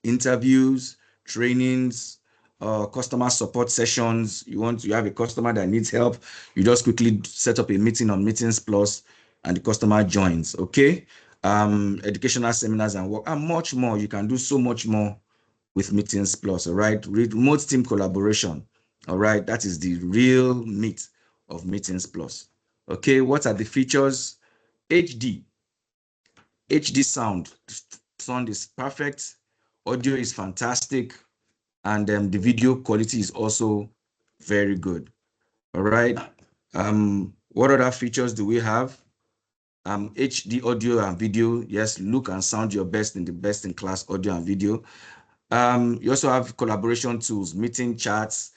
interviews, trainings, customer support sessions. You have a customer that needs help, you just quickly set up a meeting on Meetings Plus and the customer joins. Okay. Educational seminars and work and much more. You can do so much more with Meetings Plus. All right. Remote team collaboration. All right. That is the real meat of Meetings Plus. Okay. What are the features? HD sound. Sound is perfect. Audio is fantastic. And the video quality is also very good. All right. What other features do we have? HD audio and video. Yes, look and sound your best in the best in class audio and video. You also have collaboration tools, meeting chats,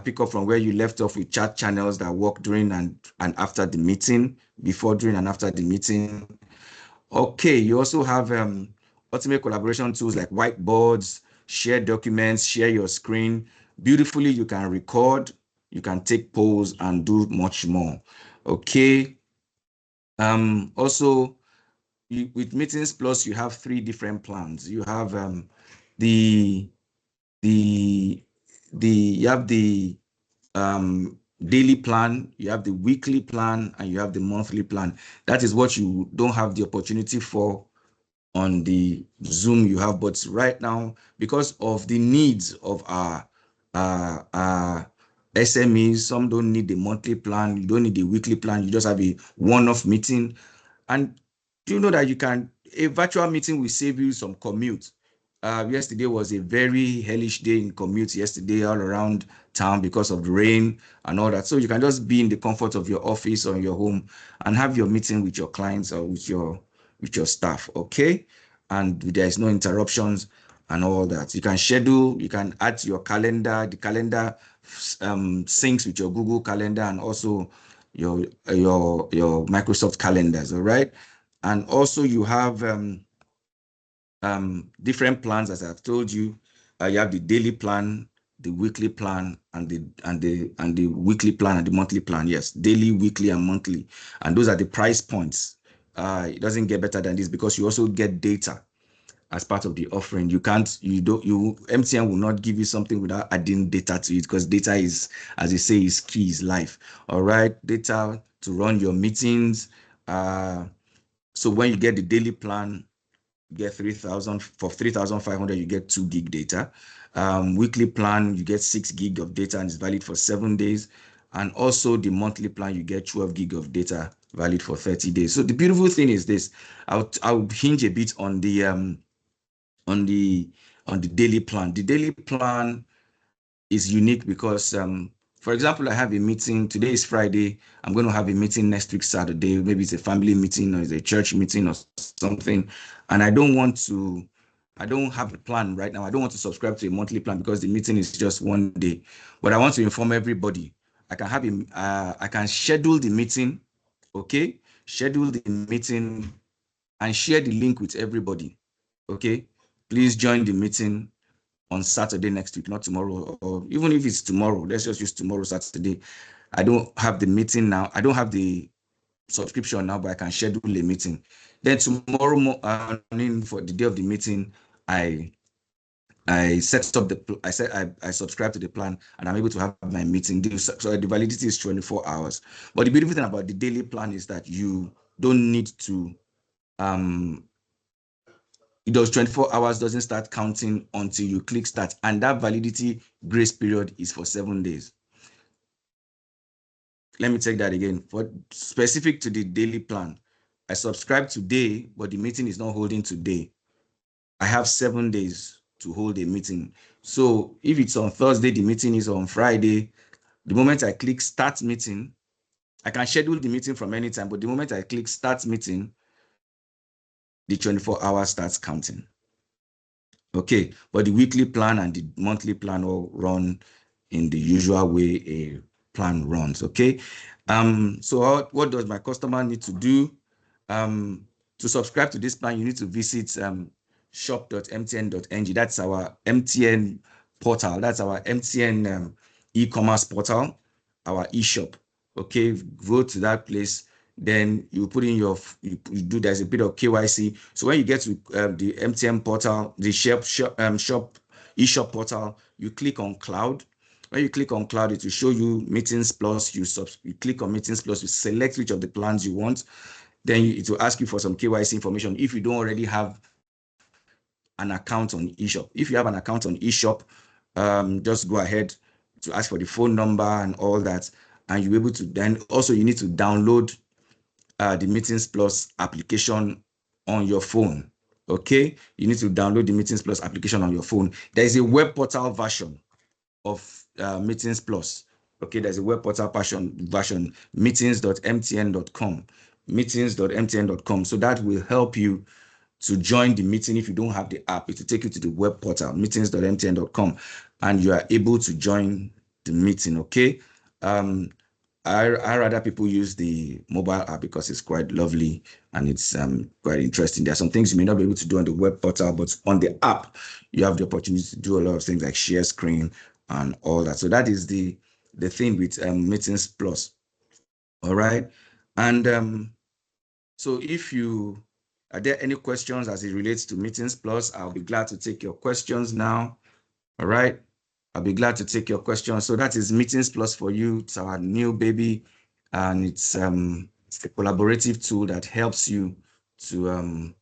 pick up from where you left off with chat channels that work during and after the meeting, before, during, and after the meeting. Okay, you also have ultimate collaboration tools like whiteboards, share documents, share your screen. Beautifully, you can record, you can take polls and do much more. Okay. Also, with Meetings Plus, you have 3 different plans. You have the you have the daily plan, you have the weekly plan, and you have the monthly plan. That is what you don't have the opportunity for on the Zoom you have. But right now, because of the needs of our SMEs, some don't need the monthly plan, you don't need the weekly plan, you just have a one-off meeting. And do you know that a virtual meeting will save you some commute? Yesterday was a very hellish day in commute yesterday all around town because of the rain and all that. So you can just be in the comfort of your office or your home and have your meeting with your clients or with your staff, okay? And there is no interruptions and all that. You can schedule, you can add to your calendar. The calendar syncs with your Google Calendar and also your Microsoft calendars, all right? And also you have different plans, as I've told you. You have the daily plan, the weekly plan, and the weekly plan and the monthly plan. Yes, daily, weekly, and monthly, and those are the price points. It doesn't get better than this because you also get data as part of the offering. MTN will not give you something without adding data to it, because data is, as they say, is key, is life. All right, data to run your meetings. So when you get the daily plan, you get 3,000. For 3,500, you get 2 gig data. Weekly plan, you get 6 gig of data and it's valid for 7 days. And also the monthly plan, you get 12 gig of data valid for 30 days. So the beautiful thing is this. I'll hinge a bit on the daily plan. The daily plan is unique because, for example, I have a meeting. Today is Friday. I'm going to have a meeting next week, Saturday. Maybe it's a family meeting or it's a church meeting or something. And I don't have a plan right now. I don't want to subscribe to a monthly plan because the meeting is just one day. But I want to inform everybody. I can schedule the meeting, okay? Schedule the meeting and share the link with everybody, okay? Please join the meeting on Saturday next week, not tomorrow, or even if it's tomorrow, let's just use tomorrow, Saturday. I don't have the meeting now. I don't have the subscription now, but I can schedule a meeting. Then tomorrow morning for the day of the meeting, I set up I subscribe to the plan and I'm able to have my meeting. So the validity is 24 hours. But the beautiful thing about the daily plan is that you don't need to those 24 hours doesn't start counting until you click start, and that validity grace period is for 7 days. Let me take that again. For specific to the daily plan, I subscribe today, but the meeting is not holding today. I have 7 days to hold a meeting. So if it's on Thursday, the meeting is on Friday. The moment I click start meeting, I can schedule the meeting from any time, but the moment I click start meeting, the 24 hours starts counting. Okay, but the weekly plan and the monthly plan all run in the usual way a plan runs. Okay, so what does my customer need to do? To subscribe to this plan, you need to visit shop.mtn.ng. That's our MTN portal. That's our MTN e-commerce portal, our e-shop. Okay, go to that place. Then you put in there's a bit of KYC. So when you get to the MTN portal, the shop e-shop portal, you click on cloud. When you click on cloud, it will show you Meetings Plus. You click on Meetings Plus, you select which of the plans you want. Then it will ask you for some KYC information if you don't already have an account on eShop. If you have an account on eShop, just go ahead to ask for the phone number and all that. And you'll be able to, then also you need to download the Meetings Plus application on your phone. Okay, you need to download the Meetings Plus application on your phone. There is a web portal version of Meetings Plus. Okay, there's a web portal version meetings.mtn.com. Meetings.mtn.com. So that will help you to join the meeting. If you don't have the app, it will take you to the web portal meetings.mtn.com and you are able to join the meeting. Okay. I rather people use the mobile app because it's quite lovely and it's quite interesting. There are some things you may not be able to do on the web portal, but on the app, you have the opportunity to do a lot of things like share screen and all that. So that is the thing with Meetings Plus. All right. And so are there any questions as it relates to Meetings Plus? I'll be glad to take your questions now. All right. I'll be glad to take your questions. So that is Meetings Plus for you. It's our new baby, and it's a collaborative tool that helps you to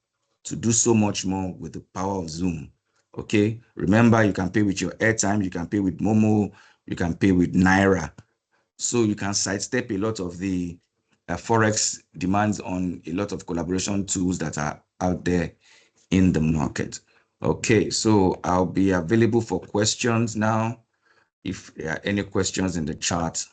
do so much more with the power of Zoom. Okay. Remember, you can pay with your airtime, you can pay with Momo, you can pay with Naira. So you can sidestep a lot of the Forex demands on a lot of collaboration tools that are out there in the market. Okay, so I'll be available for questions now. If there are any questions in the chat.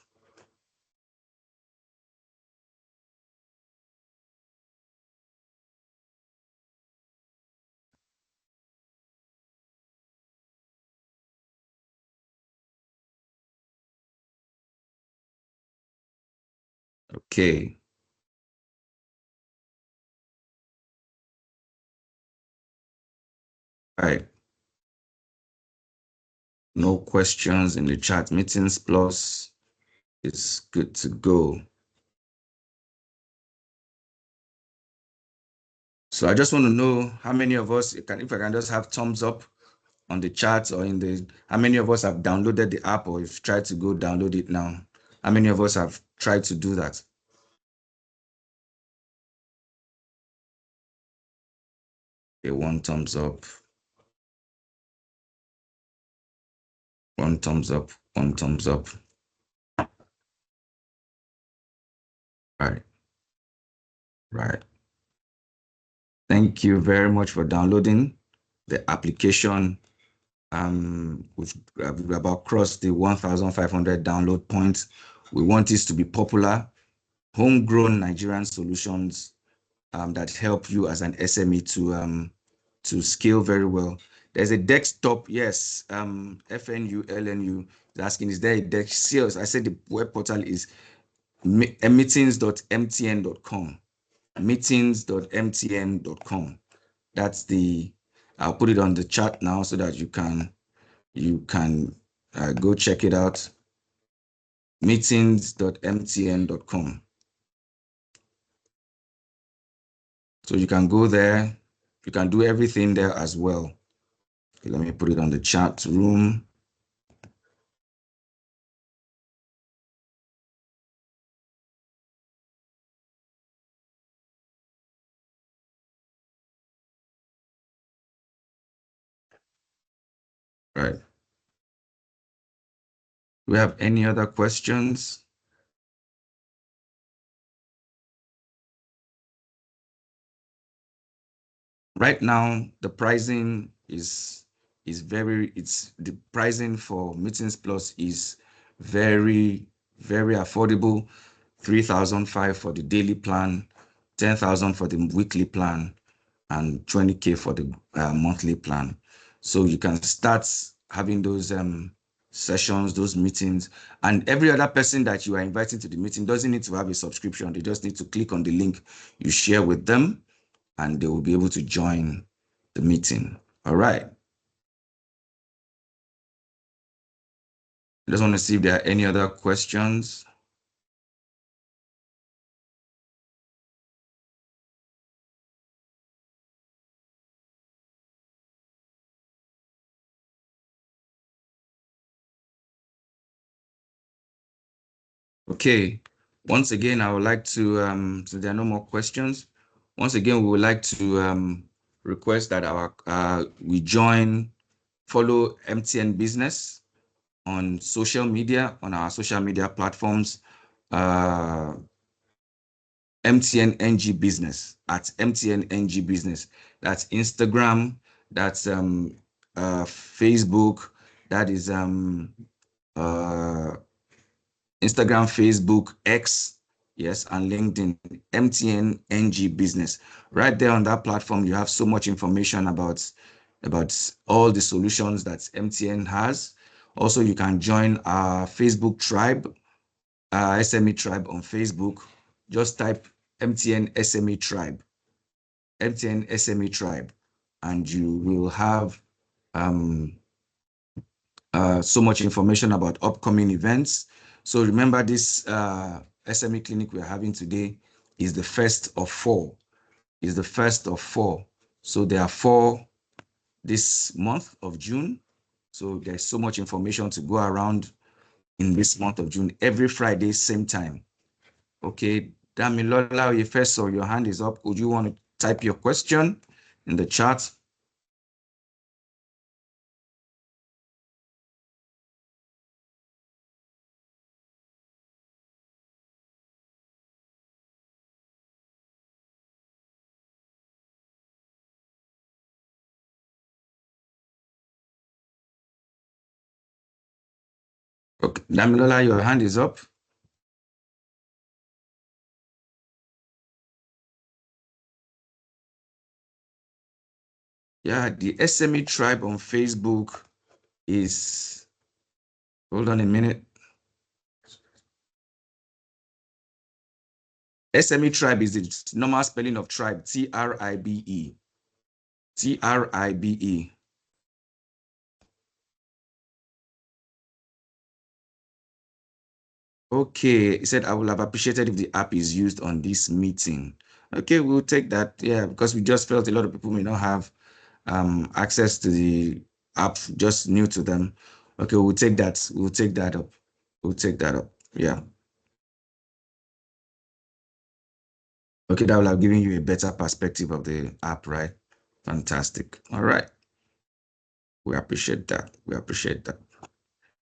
Okay. All right. No questions in the chat. Meetings Plus is good to go. So I just want to know how many of us, if I can just have thumbs up on the chat or in the, how many of us have downloaded the app or if tried to go download it now? How many of us have tried to do that? Okay, one thumbs up. One thumbs up. One thumbs up. Right. Right. Thank you very much for downloading the application. We've about crossed the 1,500 download points. We want this to be popular. Homegrown Nigerian solutions that help you as an SME to scale very well. There's a desktop, yes. FNU, LNU is asking, is there a desk sales? I said the web portal is meetings.mtn.com. Meetings.mtn.com. That's the, I'll put it on the chat now so that you can go check it out. Meetings.mtn.com. So you can go there. You can do everything there as well. Okay, let me put it on the chat room. Right. Do we have any other questions? Right now, the pricing is the pricing for Meetings Plus is very, very affordable. 3,500 for the daily plan, 10,000 for the weekly plan, and 20K for the monthly plan. So you can start having those sessions, those meetings, and every other person that you are inviting to the meeting doesn't need to have a subscription. They just need to click on the link you share with them and they will be able to join the meeting. All right. I just want to see if there are any other questions. Okay. Once again, I would like to, so there are no more questions. Once again, we would like to request that we follow MTN Business on social media, on our social media platforms, MTN NG Business, at MTN NG Business. That's Instagram, that's Facebook, that is Instagram, Facebook, X, yes, and LinkedIn, MTN NG Business. Right there on that platform, you have so much information about all the solutions that MTN has. Also, you can join our Facebook tribe, SME tribe on Facebook. Just type MTN SME tribe, MTN SME tribe, and you will have so much information about upcoming events. So remember this SME clinic we're having today is the first of four. So there are four this month of June. So there's so much information to go around in this month of June, every Friday, same time. Okay, Damilola, you first saw your hand is up. Would you want to type your question in the chat? Okay, Damilola, your hand is up. Yeah, the SME tribe on Facebook is, hold on a minute. SME tribe is the normal spelling of tribe, Tribe. Tribe. Okay, he said, I would have appreciated if the app is used on this meeting. Okay, we'll take that. Yeah, because we just felt a lot of people may not have access to the app, just new to them. Okay, we'll take that. We'll take that up. We'll take that up. Yeah. Okay, that will have given you a better perspective of the app, right? Fantastic. All right. We appreciate that. We appreciate that.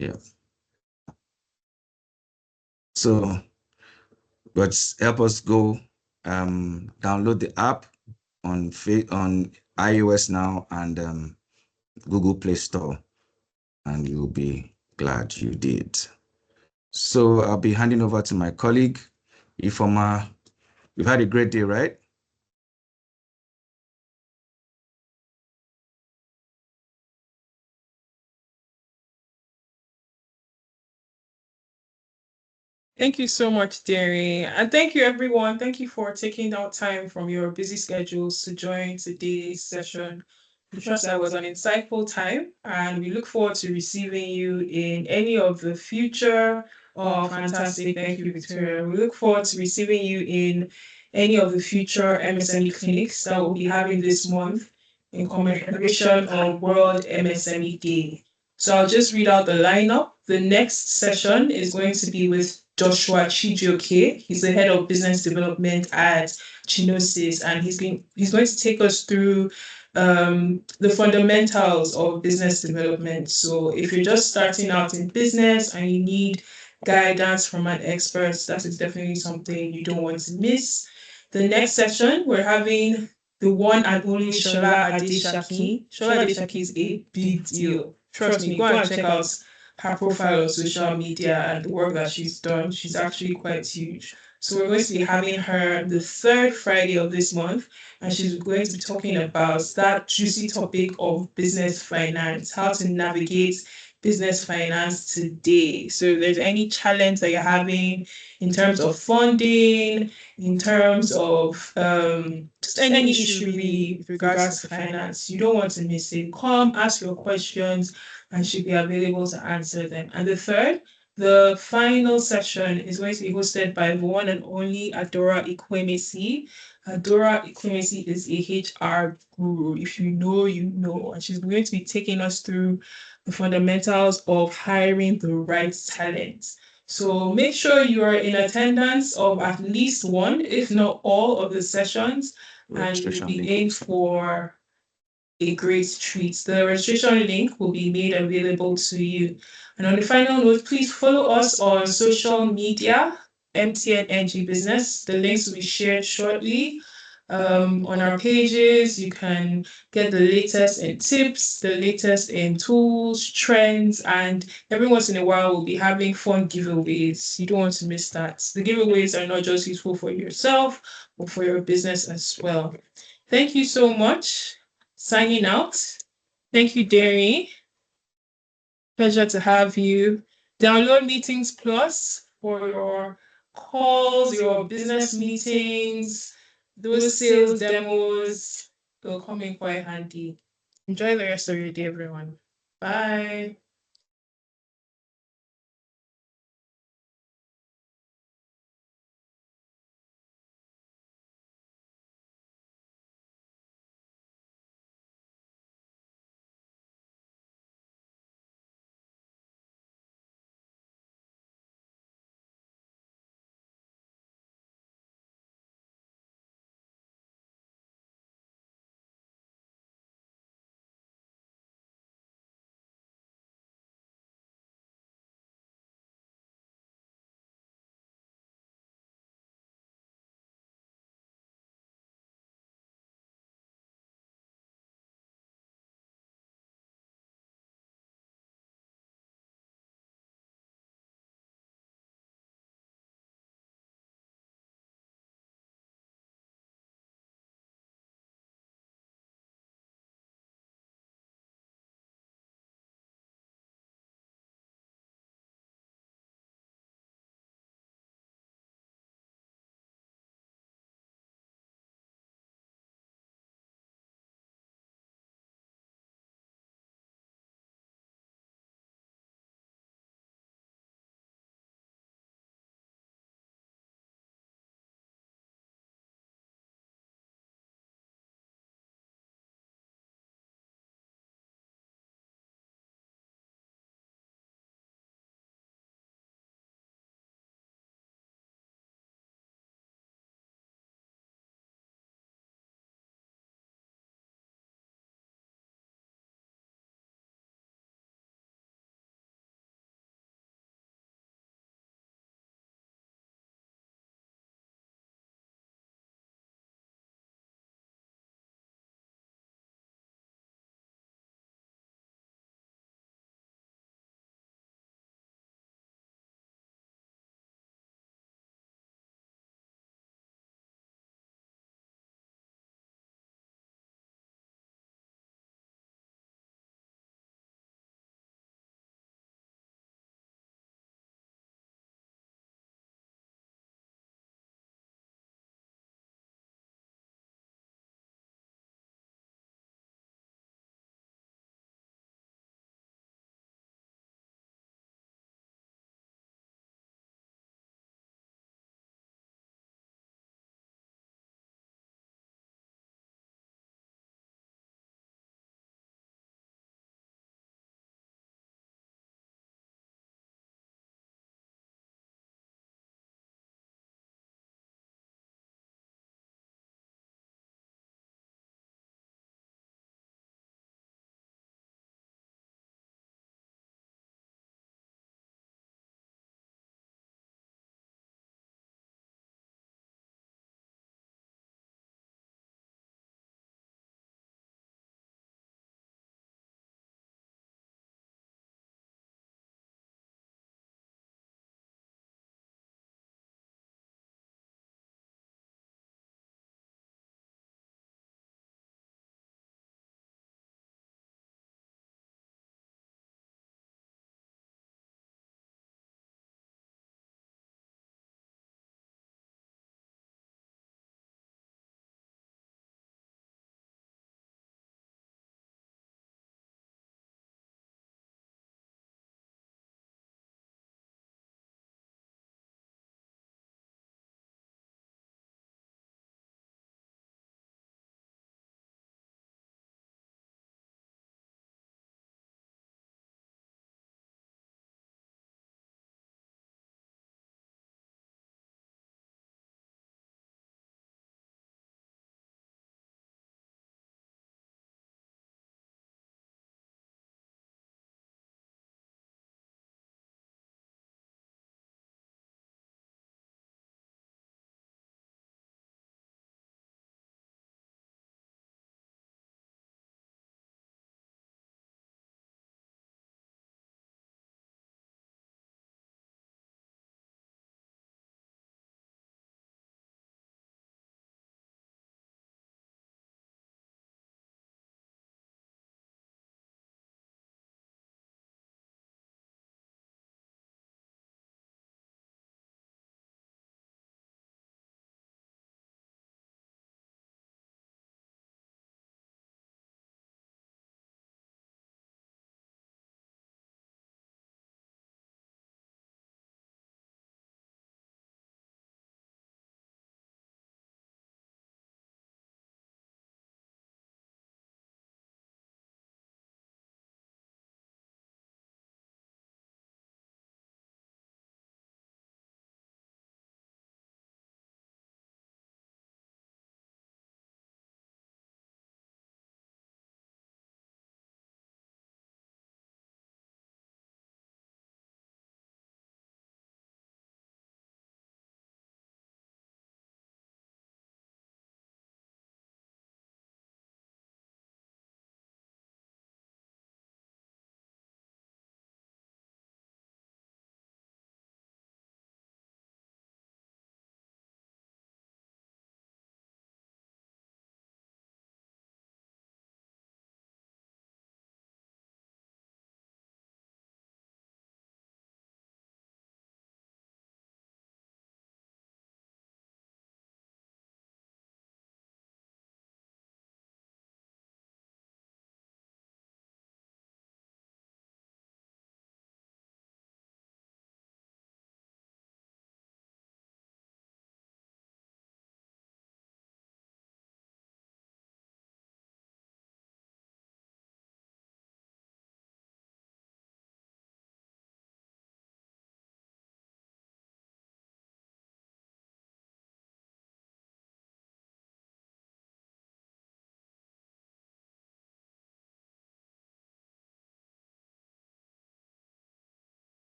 Yeah. So, but help us go download the app on iOS now and Google Play Store, and you'll be glad you did. So I'll be handing over to my colleague, Ifoma. You've had a great day, right? Thank you so much, Derry. And thank you, everyone. Thank you for taking out time from your busy schedules to join today's session. We trust that was an insightful time, and we look forward to receiving you in any of the future. Oh, fantastic. Thank you, Victoria. We look forward to receiving you in any of the future MSME clinics that we'll be having this month in commemoration of World MSME Day. So I'll just read out the lineup. The next session is going to be with Joshua Chijioke. He's the head of business development at Chinosis, and he's going to take us through the fundamentals of business development. So if you're just starting out in business and you need guidance from an expert, that is definitely something you don't want to miss. The next session, we're having the one and only Shola Adeshaki. Shola Adeshaki is a big deal. Trust me, go and check out her profile on social media and the work that she's done. She's actually quite huge. So we're going to be having her the third Friday of this month, and she's going to be talking about that juicy topic of business finance, how to navigate business finance today. So if there's any challenge that you're having in terms of funding, in terms of just any issue really with regards to finance, you don't want to miss it. Come, ask your questions, and she'll be available to answer them. And the third, the final session is going to be hosted by the one and only Adora Ikwemesi. Adora Ikwemesi is a HR guru. If you know, you know. And she's going to be taking us through the fundamentals of hiring the right talent. So make sure you are in attendance of at least one, if not all, of the sessions, and you'll be in for a great treat. The registration link will be made available to you. And on the final note, please follow us on social media, MTN NG Business. The links will be shared shortly. On our pages, you can get the latest in tips, the latest in tools, trends, and every once in a while we'll be having fun giveaways. You don't want to miss that. The giveaways are not just useful for yourself, but for your business as well. Thank you so much. Signing out. Thank you, Derry. Pleasure to have you. Download Meetings Plus for your calls, your business meetings, those sales demos. They'll come in quite handy. Enjoy the rest of your day, everyone. Bye.